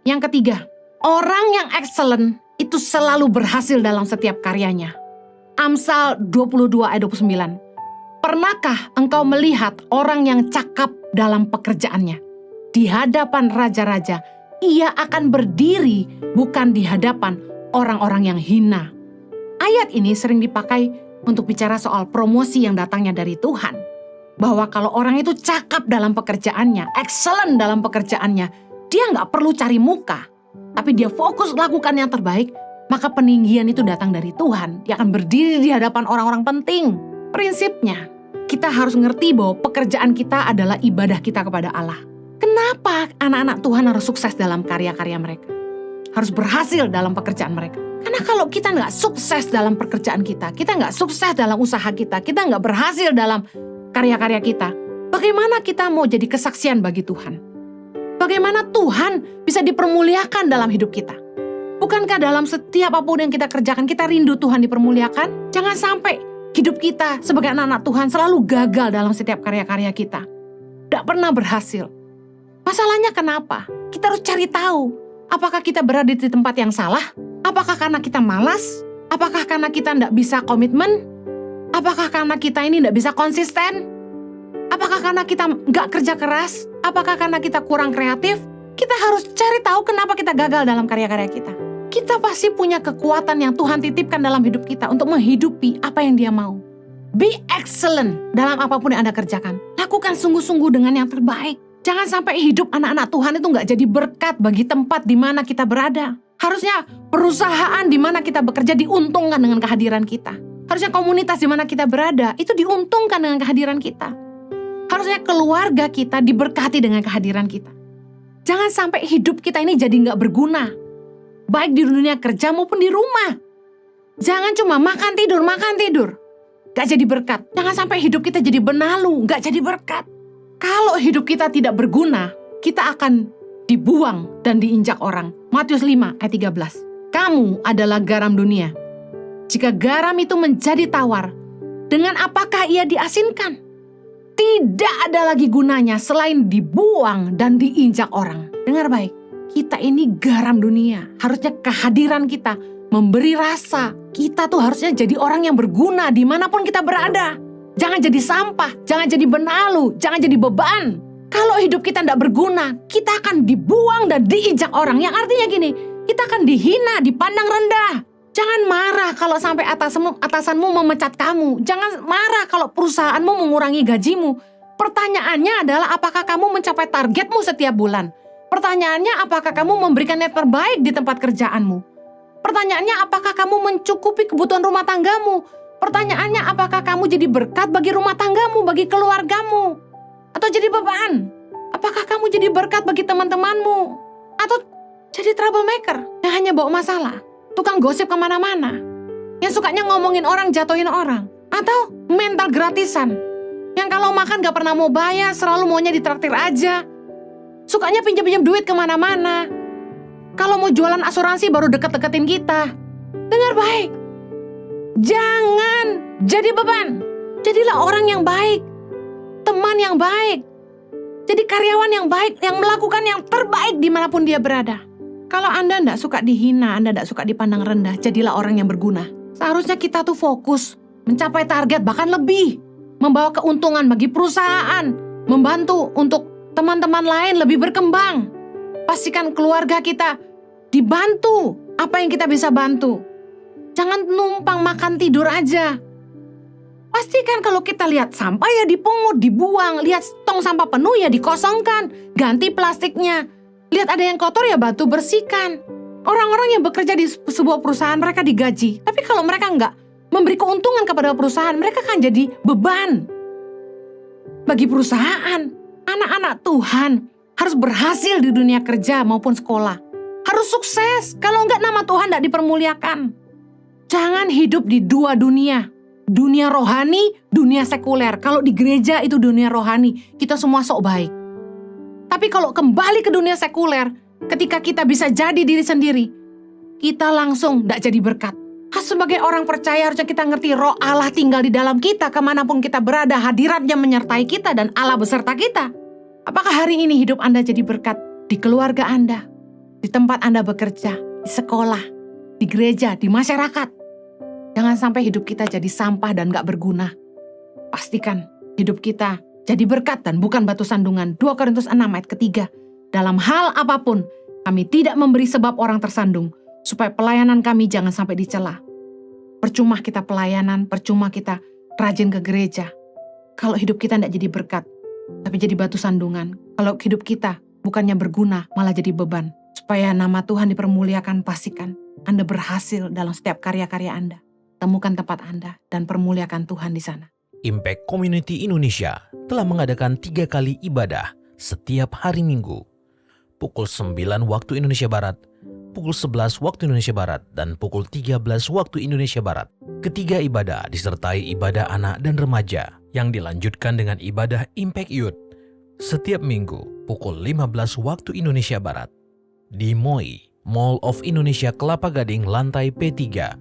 Yang ketiga, orang yang excellent itu selalu berhasil dalam setiap karyanya. Amsal 22 ayat 29. Pernahkah engkau melihat orang yang cakap dalam pekerjaannya? Di hadapan raja-raja, ia akan berdiri bukan di hadapan orang-orang yang hina. Ayat ini sering dipakai untuk bicara soal promosi yang datangnya dari Tuhan. Bahwa kalau orang itu cakap dalam pekerjaannya, excellent dalam pekerjaannya, dia nggak perlu cari muka, tapi dia fokus lakukan yang terbaik, maka peninggian itu datang dari Tuhan. Dia akan berdiri di hadapan orang-orang penting. Prinsipnya, kita harus ngerti bahwa pekerjaan kita adalah ibadah kita kepada Allah. Kenapa anak-anak Tuhan harus sukses dalam karya-karya mereka? Harus berhasil dalam pekerjaan mereka. Karena kalau kita nggak sukses dalam pekerjaan kita nggak sukses dalam usaha kita nggak berhasil dalam karya-karya kita, bagaimana kita mau jadi kesaksian bagi Tuhan? Bagaimana Tuhan bisa dipermuliakan dalam hidup kita? Bukankah dalam setiap apapun yang kita kerjakan, kita rindu Tuhan dipermuliakan? Jangan sampai hidup kita sebagai anak-anak Tuhan selalu gagal dalam setiap karya-karya kita. Tidak pernah berhasil. Masalahnya kenapa? Kita harus cari tahu. Apakah kita berada di tempat yang salah? Apakah karena kita malas? Apakah karena kita tidak bisa komitmen? Apakah karena kita ini tidak bisa konsisten? Apakah karena kita nggak kerja keras? Apakah karena kita kurang kreatif? Kita harus cari tahu kenapa kita gagal dalam karya-karya kita. Kita pasti punya kekuatan yang Tuhan titipkan dalam hidup kita untuk menghidupi apa yang Dia mau. Be excellent dalam apapun yang Anda kerjakan. Lakukan sungguh-sungguh dengan yang terbaik. Jangan sampai hidup anak-anak Tuhan itu nggak jadi berkat bagi tempat di mana kita berada. Harusnya perusahaan di mana kita bekerja diuntungkan dengan kehadiran kita. Harusnya komunitas di mana kita berada itu diuntungkan dengan kehadiran kita. Harusnya keluarga kita diberkati dengan kehadiran kita. Jangan sampai hidup kita ini jadi nggak berguna. Baik di dunia kerja maupun di rumah. Jangan cuma makan tidur. Gak jadi berkat. Jangan sampai hidup kita jadi benalu, gak jadi berkat. Kalau hidup kita tidak berguna, kita akan dibuang dan diinjak orang. Matius 5 ayat 13. Kamu adalah garam dunia. Jika garam itu menjadi tawar, dengan apakah ia diasinkan? Tidak ada lagi gunanya selain dibuang dan diinjak orang. Dengar baik, kita ini garam dunia. Harusnya kehadiran kita memberi rasa. Kita tuh harusnya jadi orang yang berguna dimanapun kita berada. Jangan jadi sampah, jangan jadi benalu, jangan jadi beban. Kalau hidup kita tidak berguna, kita akan dibuang dan diinjak orang. Yang artinya gini, kita akan dihina, dipandang rendah. Jangan marah kalau sampai atasanmu memecat kamu. Jangan marah kalau perusahaanmu mengurangi gajimu. Pertanyaannya adalah apakah kamu mencapai targetmu setiap bulan? Pertanyaannya apakah kamu memberikan yang terbaik di tempat kerjaanmu? Pertanyaannya apakah kamu mencukupi kebutuhan rumah tanggamu? Pertanyaannya apakah kamu jadi berkat bagi rumah tanggamu, bagi keluargamu? Atau jadi beban? Apakah kamu jadi berkat bagi teman-temanmu? Atau jadi troublemaker yang hanya bawa masalah? Tukang gosip kemana-mana, yang sukanya ngomongin orang, jatuhin orang, atau mental gratisan, yang kalau makan gak pernah mau bayar, selalu maunya ditraktir aja, sukanya pinjam-pinjam duit kemana-mana, kalau mau jualan asuransi baru deket-deketin kita. Dengar baik, jangan jadi beban, jadilah orang yang baik, teman yang baik, jadi karyawan yang baik, yang melakukan yang terbaik dimanapun dia berada. Kalau Anda tidak suka dihina, Anda tidak suka dipandang rendah, jadilah orang yang berguna. Seharusnya kita tuh fokus, mencapai target, bahkan lebih. Membawa keuntungan bagi perusahaan, membantu untuk teman-teman lain lebih berkembang. Pastikan keluarga kita dibantu, apa yang kita bisa bantu. Jangan numpang makan tidur aja. Pastikan kalau kita lihat sampah ya dipungut, dibuang. Lihat tong sampah penuh ya dikosongkan, ganti plastiknya. Lihat ada yang kotor ya bantu bersihkan. Orang-orang yang bekerja di sebuah perusahaan mereka digaji. Tapi kalau mereka nggak memberi keuntungan kepada perusahaan, mereka kan jadi beban bagi perusahaan. Anak-anak Tuhan harus berhasil di dunia kerja maupun sekolah. Harus sukses. Kalau nggak nama Tuhan nggak dipermuliakan. Jangan hidup di dua dunia. Dunia rohani, dunia sekuler. Kalau di gereja itu dunia rohani. Kita semua sok baik. Tapi kalau kembali ke dunia sekuler, ketika kita bisa jadi diri sendiri, kita langsung tidak jadi berkat. Sebagai orang percaya harusnya kita ngerti roh Allah tinggal di dalam kita, kemanapun kita berada, hadiratnya menyertai kita dan Allah beserta kita. Apakah hari ini hidup Anda jadi berkat di keluarga Anda, di tempat Anda bekerja, di sekolah, di gereja, di masyarakat. Jangan sampai hidup kita jadi sampah dan gak berguna. Pastikan hidup kita jadi berkat dan bukan batu sandungan. 2 Korintus 6 ayat ketiga. Dalam hal apapun, kami tidak memberi sebab orang tersandung, supaya pelayanan kami jangan sampai dicela. Percuma kita pelayanan, percuma kita rajin ke gereja, kalau hidup kita tidak jadi berkat, tapi jadi batu sandungan. Kalau hidup kita bukannya berguna, malah jadi beban. Supaya nama Tuhan dipermuliakan, pastikan Anda berhasil dalam setiap karya-karya Anda. Temukan tempat Anda dan permuliakan Tuhan di sana. Impact Community Indonesia telah mengadakan 3 kali ibadah setiap hari Minggu. Pukul 9 waktu Indonesia Barat, pukul 11 waktu Indonesia Barat, dan pukul 13 waktu Indonesia Barat. Ketiga ibadah disertai ibadah anak dan remaja yang dilanjutkan dengan ibadah Impact Youth setiap minggu pukul 15 waktu Indonesia Barat di MOI, Mall of Indonesia Kelapa Gading lantai P3,